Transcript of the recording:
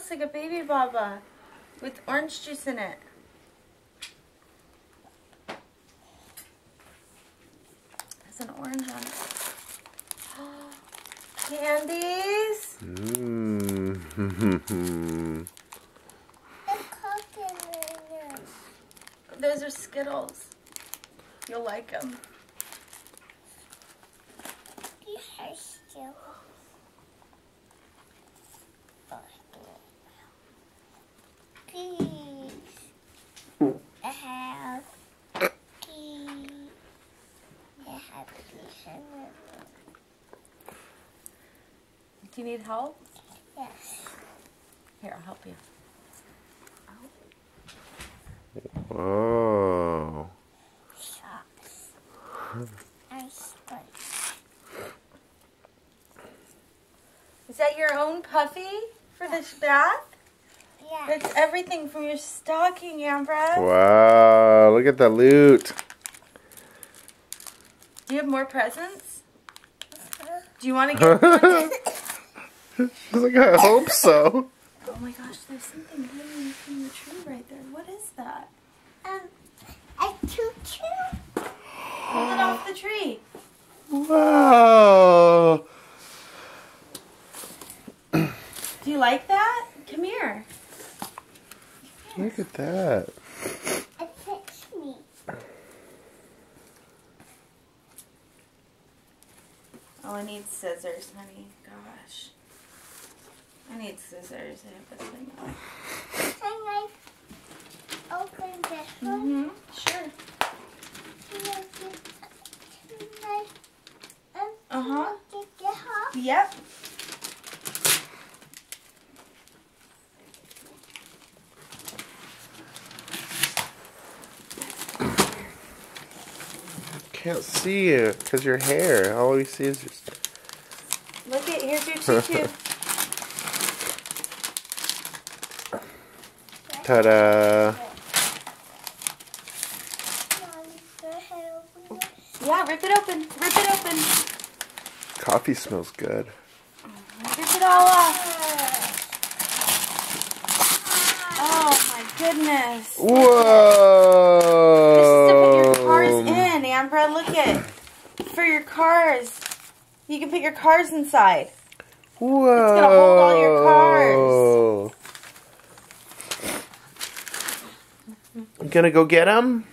looks like a baby Baba with orange juice in it. There's an orange on it. Candies. Those are Skittles. You'll like them. Do you need help? Yes. Here, I'll help you. Whoa. Socks. Ice cream. Is that your own puffy for this bath? Yeah. That's everything from your stocking, Ambra. Wow, look at the loot. Do you have more presents? Do you want to get one? She's like, I hope so. Oh my gosh, there's something hidden in the tree right there. What is that? A choo-choo. Pull it off the tree. Wow. Do you like that? Come here. Look at that. It fits me. Oh, I need scissors, honey. Gosh. I need scissors. I have this thing on. Can I open this one? Mm-hmm. Sure. Uh-huh. Yep. Can't see you because your hair. All we see is just. Look at, here's your tutu. Ta-da. Yeah, rip it open. Rip it open. Coffee smells good. Rip it all off. Oh my goodness. Whoa! This is to put your cars in, Ambra. Look at for your cars. You can put your cars inside. Whoa! It's gonna hold all your cars. You gonna go get them?